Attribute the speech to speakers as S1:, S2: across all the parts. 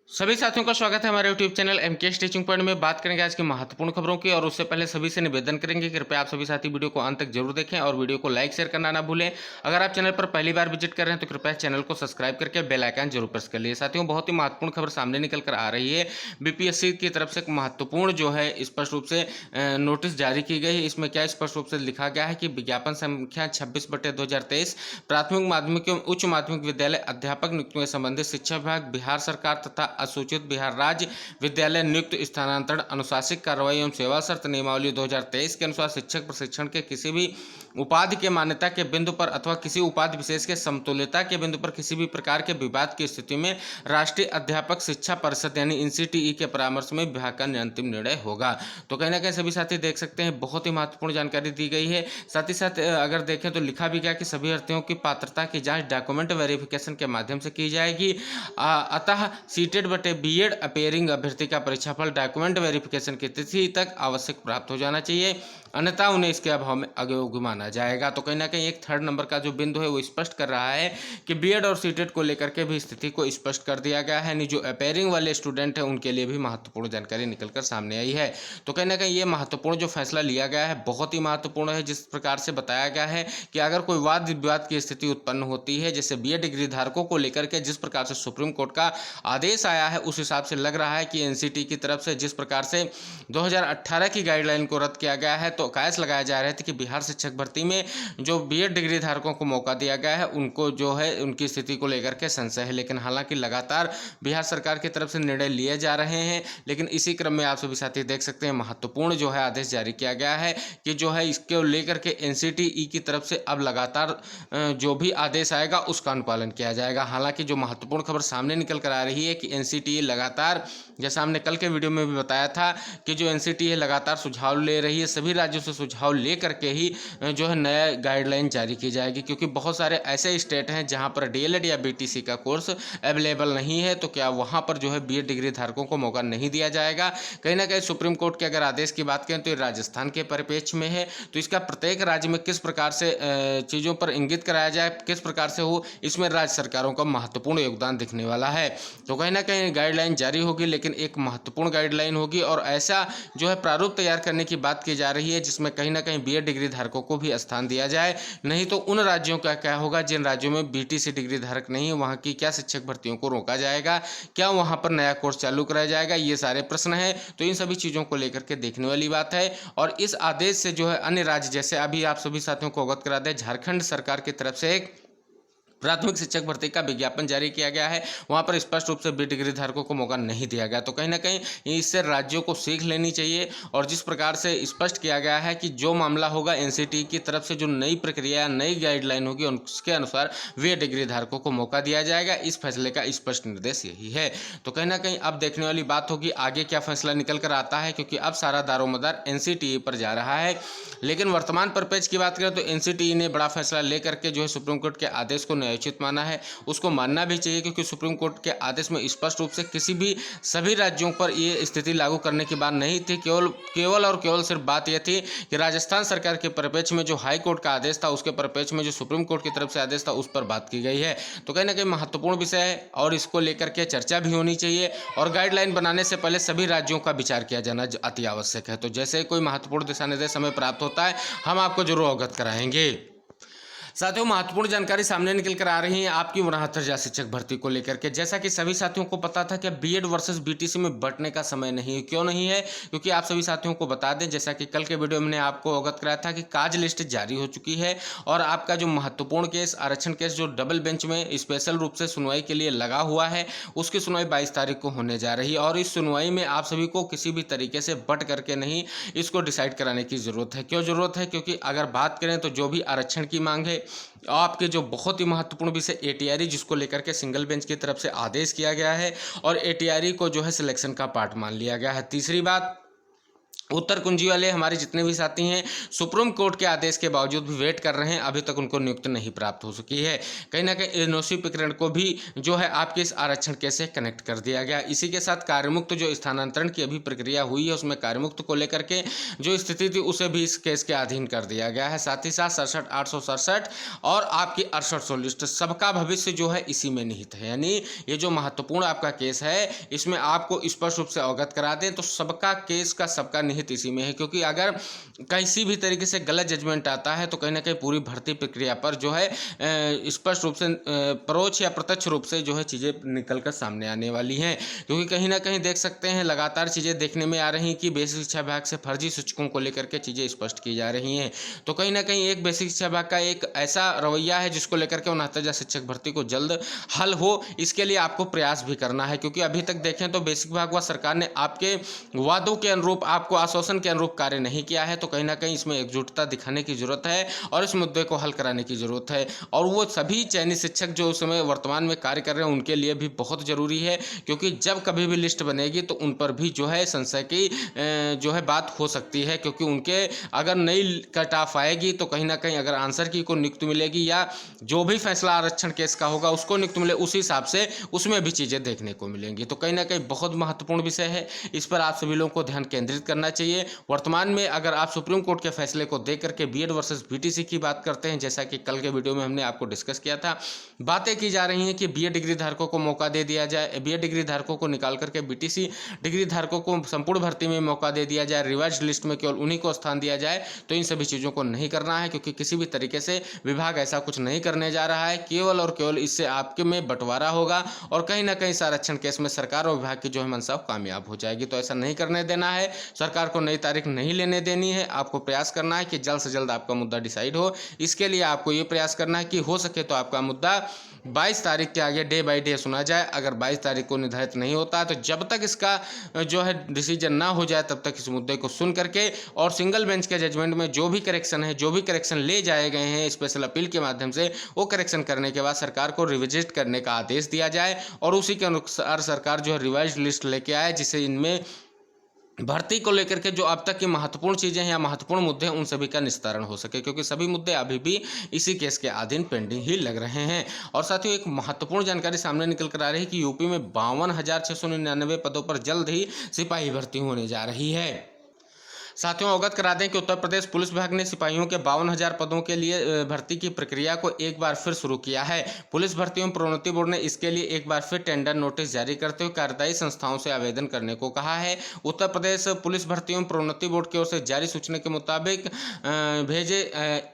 S1: सभी साथियों का स्वागत है हमारे YouTube channel MK teaching point में। बात करेंगे आज की महत्वपूर्ण खबरों की और उससे पहले सभी से निवेदन करेंगे कि कृपया आप सभी साथी वीडियो को अंत तक जरूर देखें और वीडियो को लाइक शेयर करना ना भूलें। अगर आप चैनल पर पहली बार विजिट कर रहे हैं तो कृपया चैनल को सब्सक्राइब करके बेल आइकन जरूर प्रेस कर लिए। साथियों, बहुत ही महत्वपूर्ण खबर सामने निकल कर आ रही है। बीपीएससी की तरफ से एक महत्वपूर्ण जो है स्पष्ट रूप से नोटिस जारी की गई है। इसमें क्या स्पष्ट रूप से लिखा गया है कि विज्ञापन संख्या 26/2023 प्राथमिक माध्यमिक एवं उच्च माध्यमिक विद्यालय अध्यापक नियुक्तियों संबंधित शिक्षा विभाग, बिहार सरकार तथा असूचित बिहार राज्य विद्यालय नियुक्त स्थानांतरण अनुशासिक कार्रवाई एवं सेवा शर्त नियमावली 2023 के अनुसार शिक्षक प्रशिक्षण के किसी भी उपाधि के मान्यता के बिंदु पर अथवा किसी उपाधि विशेष के समतुल्यता के बिंदु पर किसी भी प्रकार के विवाद की स्थिति में राष्ट्रीय अध्यापक शिक्षा परिषद यानी एनसीटीई के परामर्श में विभाग का अंतिम निर्णय होगा। तो कहीं ना कहीं सभी साथी देख सकते हैं, बहुत ही महत्वपूर्ण जानकारी दी गई है। साथ ही साथ अगर देखें तो लिखा भी गया कि सभी अभ्यर्थियों की पात्रता की जांच डॉक्यूमेंट वेरिफिकेशन के माध्यम से की जाएगी। अतः सीटेड बटे बीएड अपेयरिंग अभ्यर्थी का परीक्षाफल डॉक्यूमेंट वेरिफिकेशन की तिथि तक आवश्यक प्राप्त हो जाना चाहिए, अन्यथा उन्हें इसके अभाव में अयोग्य माना जाएगा। तो कहीं ना कहीं एक थर्ड नंबर का जो बिंदु है वो स्पष्ट कर रहा है कि बीएड और सीटेड को लेकर के भी स्थिति को स्पष्ट कर दिया गया है। जो अपेयरिंग वाले स्टूडेंट हैं उनके लिए भी महत्वपूर्ण जानकारी निकलकर सामने आई है। तो कहीं ना कहीं ये महत्वपूर्ण जो फैसला लिया गया है बहुत ही महत्वपूर्ण है। जिस प्रकार से बताया गया है कि अगर कोई वाद विवाद की स्थिति उत्पन्न होती है, जैसे बीएड डिग्री धारकों को लेकर के जिस प्रकार से सुप्रीम कोर्ट का आदेश आया है, उस हिसाब से लग रहा है कि एनसीटी की तरफ से जिस प्रकार से 2018 की गाइडलाइन को रद्द किया गया है, तो कयास लगाया जा रहा है कि बिहार शिक्षक भर्ती में जो बीएड डिग्री धारकों को मौका दिया गया है उनको जो है उनकी स्थिति को लेकर के संशय है। लेकिन हालांकि लगातार बिहार सरकार की तरफ से निर्णय लिए जा रहे हैं, लेकिन इसी क्रम में आप सभी साथी देख सकते हैं महत्वपूर्ण जो है आदेश जारी किया गया है कि जो है इसको लेकर के एनसीटीई की तरफ से अब लगातार जो भी आदेश आएगा उसका अनुपालन किया जाएगा। हालांकि जो महत्वपूर्ण खबर सामने निकल कर आ रही है कि एनसीटीई लगातार, जैसा हमने कल के वीडियो में भी बताया था कि जो एनसीटीई लगातार सुझाव ले रही है, सभी राज्यों से सुझाव ले करके ही जो है नया गाइडलाइन जारी की जाएगी। क्योंकि बहुत सारे ऐसे स्टेट हैं जहां पर डीएलएड या बीटीसी का कोर्स अवेलेबल नहीं है, तो क्या वहां पर जो है बीएड डिग्री धारकों को मौका नहीं दिया जाएगा। कहीं ना कहीं सुप्रीम कोर्ट के अगर आदेश की बात करें तो ये राजस्थान के परिप्रेक्ष्य में है, तो इसका प्रत्येक राज्य में किस प्रकार से चीज़ों पर इंगित कराया जाए, किस प्रकार से हो, इसमें राज्य सरकारों का महत्वपूर्ण योगदान दिखने वाला है। तो कहीं ना कहीं गाइडलाइन जारी होगी, लेकिन एक महत्वपूर्ण गाइडलाइन होगी और ऐसा जो है प्रारूप तैयार करने की बात की जा रही है जिसमें कहीं ना कहीं बीएड डिग्री धारकों को भी स्थान दिया जाए। नहीं तो उन राज्यों का क्या होगा जिन राज्यों में बीटीसी डिग्री धारक नहीं है, वहां की क्या शिक्षक भर्तियों को रोका जाएगा, क्या वहां पर नया कोर्स चालू कराया जाएगा, ये सारे प्रश्न हैं। तो इन सभी चीज़ों को लेकर के देखने वाली बात है। और इस आदेश से जो है अन्य राज्य, जैसे अभी आप सभी साथियों को अवगत करा दें, झारखंड सरकार की तरफ से एक प्राथमिक शिक्षक भर्ती का विज्ञापन जारी किया गया है, वहां पर स्पष्ट रूप से बी डिग्री धारकों को मौका नहीं दिया गया। तो कहीं ना कहीं इससे राज्यों को सीख लेनी चाहिए। और जिस प्रकार से स्पष्ट किया गया है कि जो मामला होगा एनसीटी की तरफ से जो नई प्रक्रिया नई गाइडलाइन होगी उसके अनुसार वे डिग्री धारकों को मौका दिया जाएगा। इस फैसले का स्पष्ट निर्देश यही है। तो कहीं ना कहीं अब देखने वाली बात होगी आगे क्या फैसला निकल कर आता है, क्योंकि अब सारा दारोमदार एनसीटीई पर जा रहा है। लेकिन वर्तमान परिप्रेक्ष्य की बात करें तो एनसीटीई ने बड़ा फैसला लेकर के जो है सुप्रीम कोर्ट के आदेश को उचित माना है, उसको मानना भी चाहिए। क्योंकि सुप्रीम कोर्ट के आदेश में स्पष्ट रूप से किसी भी सभी राज्यों पर ये स्थिति लागू करने की बात नहीं थी। केवल और केवल सिर्फ बात यह थी कि राजस्थान सरकार के परिप्रेक्ष्य में जो हाई कोर्ट का आदेश था उसके परिप्रेक्ष्य में जो सुप्रीम कोर्ट की तरफ से आदेश था उस पर बात की गई है। तो कहीं ना कहीं महत्वपूर्ण विषय है और इसको लेकर के चर्चा भी होनी चाहिए। और गाइडलाइन बनाने से पहले सभी राज्यों का विचार किया जाना अति आवश्यक है। तो जैसे कोई महत्वपूर्ण दिशा निर्देश हमें प्राप्त होता है हम आपको जरूर अवगत कराएंगे। साथियों, महत्वपूर्ण जानकारी सामने निकल कर आ रही है आपकी 69 शिक्षक भर्ती को लेकर के। जैसा कि सभी साथियों को पता था कि बीएड वर्सेस बीटीसी में बंटने का समय नहीं है। क्यों नहीं है? क्योंकि आप सभी साथियों को बता दें, जैसा कि कल के वीडियो में मैंने आपको अवगत कराया था कि काज लिस्ट जारी हो चुकी है और आपका जो महत्वपूर्ण केस आरक्षण केस जो डबल बेंच में स्पेशल रूप से सुनवाई के लिए लगा हुआ है उसकी सुनवाई 22 तारीख को होने जा रही है। और इस सुनवाई में आप सभी को किसी भी तरीके से बट करके नहीं इसको डिसाइड कराने की जरूरत है। क्यों जरूरत है? क्योंकि अगर बात करें तो जो भी आरक्षण की मांग है, आपके जो बहुत ही महत्वपूर्ण विषय एटीआरई जिसको लेकर के सिंगल बेंच की तरफ से आदेश किया गया है और एटीआरई को जो है सिलेक्शन का पार्ट मान लिया गया है। तीसरी बात, उत्तर कुंजी वाले हमारे जितने भी साथी हैं सुप्रीम कोर्ट के आदेश के बावजूद भी वेट कर रहे हैं, अभी तक उनको नियुक्ति नहीं प्राप्त हो सकी है। कहीं ना कहीं एनओसी प्रकरण को भी जो है आपके इस आरक्षण केस से कनेक्ट कर दिया गया। इसी के साथ कार्यमुक्त जो स्थानांतरण की अभी प्रक्रिया हुई है उसमें कार्यमुक्त को लेकर के जो स्थिति थी उसे भी इस केस के अधीन कर दिया गया है। साथ ही साथ 67,867 और आपकी 6800 लिस्ट, सबका भविष्य जो है इसी में निहित है। यानी ये जो महत्वपूर्ण आपका केस है इसमें आपको स्पष्ट रूप से अवगत करा दें तो सबका केस का सबका निहित इसी में है, क्योंकि अगर किसी भी तरीके से गलत जजमेंट आता है तो कहीं ना कहीं पूरी भर्ती प्रक्रिया पर जो है स्पष्ट रूप से परोक्ष या प्रत्यक्ष रूप से जो है चीज़ें निकलकर सामने आने वाली हैं। क्योंकि कहीं ना कहीं देख सकते हैं लगातार चीज़ें देखने में आ रही हैं कि बेसिक शिक्षा विभाग से फर्जी शिक्षकों को लेकर के चीज़ें स्पष्ट की जा रही हैं। तो कहीं ना कहीं एक बेसिक शिक्षा विभाग का एक ऐसा रवैया है जिसको लेकर के 69,000 शिक्षक भर्ती को जल्द हल हो, इसके लिए आपको प्रयास भी करना है। क्योंकि अभी तक देखें तो बेसिक विभाग व सरकार ने आपके वादों के अनुरूप, आपको आश्वासन के अनुरूप कार्य नहीं किया है। तो कहीं ना कहीं इसमें एकजुटता दिखाने की जरूरत है और इस मुद्दे को हल कराने की जरूरत है। और वो सभी चयनित शिक्षक जो उस समय वर्तमान में कार्य कर रहे हैं उनके लिए भी बहुत जरूरी है, क्योंकि जब कभी भी लिस्ट बनेगी तो उन पर भी जो है संशय की जो है बात हो सकती है। क्योंकि उनके अगर नई कट ऑफ आएगी तो कहीं ना कहीं अगर आंसर की को नियुक्ति मिलेगी या जो भी फैसला आरक्षण केस का होगा उसको नियुक्ति मिले, उसी हिसाब से उसमें भी चीज़ें देखने को मिलेंगी। तो कहीं ना कहीं बहुत महत्वपूर्ण विषय है, इस पर आप सभी लोगों को ध्यान केंद्रित करना चाहिए। वर्तमान में अगर आप सुप्रीम कोर्ट के फैसले को देख करके बीएड वर्सेस बीटीसी की बात करते हैं, जैसा कि कल के वीडियो में हमने आपको डिस्कस किया था, बातें की जा रही हैं कि बीएड डिग्री धारकों को मौका दे दिया जाए, बीएड डिग्री धारकों को निकाल करके बीटीसी डिग्री धारकों को संपूर्ण भर्ती में मौका दे दिया जाए, रिवाइज लिस्ट में केवल उन्हीं को स्थान दिया जाए। तो इन सभी चीज़ों को नहीं करना है, क्योंकि किसी भी तरीके से विभाग ऐसा कुछ नहीं करने जा रहा है। केवल और केवल इससे आपके में बंटवारा होगा और कहीं ना कहीं आरक्षण केस में सरकार और विभाग की जो है मंशा कामयाब हो जाएगी। तो ऐसा नहीं करने देना है, सरकार को नई तारीख नहीं लेने देनी है। आपको प्रयास करना है कि जल्द से जल्द आपका मुद्दा डिसाइड हो। इसके लिए आपको ये प्रयास करना है कि हो सके तो आपका मुद्दा 22 तारीख के आगे डे बाय डे सुना जाए। अगर 22 तारीख को निर्धारित नहीं होता है तो जब तक इसका जो है डिसीजन ना हो जाए तब तक इस मुद्दे को सुन करके और सिंगल बेंच के जजमेंट में जो भी करेक्शन है, जो भी करेक्शन ले जाए गए हैं स्पेशल अपील के माध्यम से, वो करेक्शन करने के बाद सरकार को रिविजिट करने का आदेश दिया जाए और उसी के अनुसार सरकार जो है रिवाइज लिस्ट लेके आए, जिससे इनमें भर्ती को लेकर के जो अब तक की महत्वपूर्ण चीज़ें हैं या महत्वपूर्ण मुद्दे हैं उन सभी का निस्तारण हो सके, क्योंकि सभी मुद्दे अभी भी इसी केस के अधीन पेंडिंग ही लग रहे हैं। और साथियों एक महत्वपूर्ण जानकारी सामने निकल कर आ रही है कि यूपी में 52,699 पदों पर जल्द ही सिपाही भर्ती होने जा रही है। साथियों अवगत करा दें कि उत्तर प्रदेश पुलिस विभाग ने सिपाहियों के 52,000 पदों के लिए भर्ती की प्रक्रिया को एक बार फिर शुरू किया है। पुलिस भर्ती एवं प्रोन्नति बोर्ड ने इसके लिए एक बार फिर टेंडर नोटिस जारी करते हुए कार्यदायी संस्थाओं से आवेदन करने को कहा है। उत्तर प्रदेश पुलिस भर्ती एवं प्रोन्नति बोर्ड की ओर से जारी सूचना के मुताबिक भेजे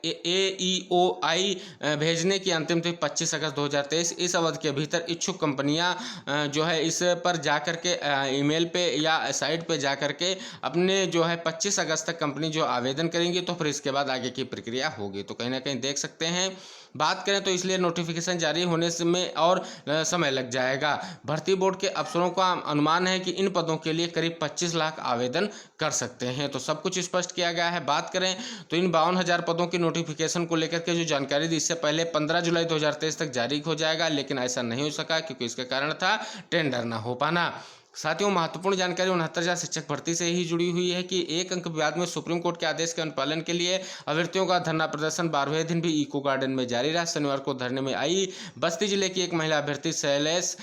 S1: AEOI भेजने की अंतिम तिथि 25 अगस्त 2023। इस अवधि के भीतर इच्छुक कंपनियां जो है इस पर जाकर के ईमेल पे या साइट पे जाकर के अपने जो है 25 अगस्त तक कंपनी जो आवेदन करेंगी तो फिर इसके बाद आगे की प्रक्रिया होगी। तो कहीं ना कहीं देख सकते हैं, बात करें तो इसलिए नोटिफिकेशन जारी होने में और समय लग जाएगा। भर्ती बोर्ड के अफसरों का अनुमान है कि इन पदों के लिए करीब 25 लाख आवेदन कर सकते हैं। तो सब कुछ स्पष्ट किया गया है। बात करें तो इन 52,000 पदों की नोटिफिकेशन को लेकर के जो जानकारी दी इससे पहले 15 जुलाई 2023 तक जारी हो जाएगा, लेकिन ऐसा नहीं हो सका क्योंकि इसका कारण था टेंडर ना हो पाना। साथियों महत्वपूर्ण जानकारी 69,000 शिक्षक भर्ती से ही जुड़ी हुई है कि एक अंक विवाद में सुप्रीम कोर्ट के आदेश के अनुपालन के लिए अभ्यर्थियों का धरना प्रदर्शन 12वें दिन भी इको गार्डन में जारी रहा। शनिवार को धरने में आई बस्ती जिले की एक महिला अभ्यर्थी शैलेश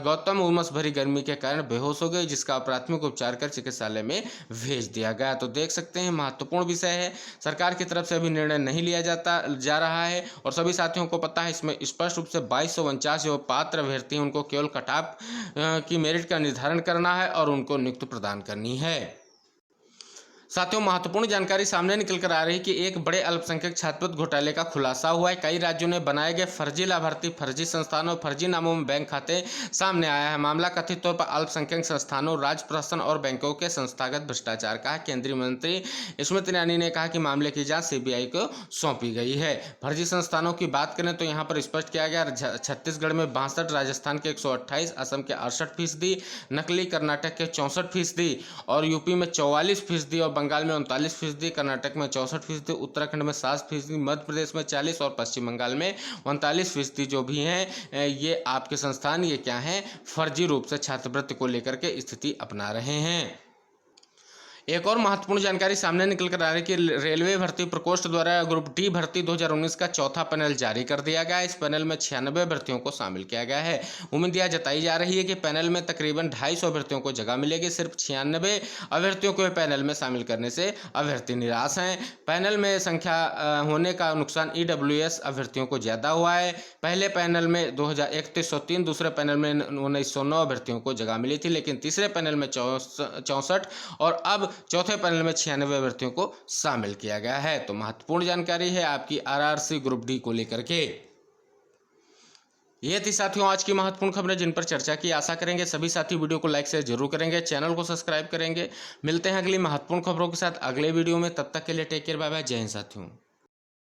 S1: गौतम उमस भरी गर्मी के कारण बेहोश हो गई, जिसका प्राथमिक उपचार कर चिकित्सालय में भेज दिया गया। तो देख सकते हैं महत्वपूर्ण विषय है, सरकार की तरफ से अभी निर्णय नहीं लिया जा रहा है और सभी साथियों को पता है इसमें स्पष्ट रूप से 2249 जो पात्र अभ्यर्थी हैं उनको केवल कट ऑफ की मेरिट का निर्धारण करना है और उनको नियुक्ति प्रदान करनी है। साथियों महत्वपूर्ण जानकारी सामने निकल कर आ रही है कि एक बड़े अल्पसंख्यक छात्रवृत्ति घोटाले का खुलासा हुआ है। कई राज्यों ने बनाए गए फर्जी लाभार्थी, फर्जी संस्थानों, फर्जी नामों में बैंक खाते सामने आया है। मामला कथित तौर पर अल्पसंख्यक संस्थानों, राज्य प्रशासन और बैंकों के संस्थागत भ्रष्टाचार का है। केंद्रीय मंत्री स्मृति ईरानी ने कहा कि मामले की जांच CBI को सौंपी गई है। फर्जी संस्थानों की बात करें तो यहाँ पर स्पष्ट किया गया, छत्तीसगढ़ में 62, राजस्थान के 128, असम के 68%, नकली कर्नाटक के 64% और यूपी में 44% और बंगाल में 39%, कर्नाटक में 64%, उत्तराखंड में 7%, मध्य प्रदेश में 40% और पश्चिम बंगाल में 39% जो भी हैं ये आपके संस्थान ये क्या हैं, फर्जी रूप से छात्रवृत्ति को लेकर के स्थिति अपना रहे हैं। एक और महत्वपूर्ण जानकारी सामने निकल कर आ रही है कि रेलवे भर्ती प्रकोष्ठ द्वारा ग्रुप डी भर्ती 2019 का चौथा पैनल जारी कर दिया गया है। इस पैनल में 96 भर्तियों को शामिल किया गया है। उम्मीद यह जताई जा रही है कि पैनल में तकरीबन 250 अभ्यर्थियों को जगह मिलेगी। सिर्फ 96 अभ्यर्थियों को पैनल में शामिल करने से अभ्यर्थी निराश हैं। पैनल में संख्या होने का नुकसान EWS अभ्यर्थियों को ज्यादा हुआ है। पहले पैनल में 2303, दूसरे पैनल में 1909 अभ्यर्थियों को जगह मिली थी, लेकिन तीसरे पैनल में 64 और अब चौथे पैनल में 96 अभ्यर्थियों को शामिल किया गया है। तो महत्वपूर्ण जानकारी है आपकी RRC ग्रुप डी को लेकर के। ये थी साथियों आज की महत्वपूर्ण खबरें जिन पर चर्चा की। आशा करेंगे सभी साथी वीडियो को लाइक शेयर जरूर करेंगे, चैनल को सब्सक्राइब करेंगे। मिलते हैं अगली महत्वपूर्ण खबरों के साथ अगले वीडियो में। तब तक के लिए टेक केयर, बाय बाय, जय हिंद साथियों।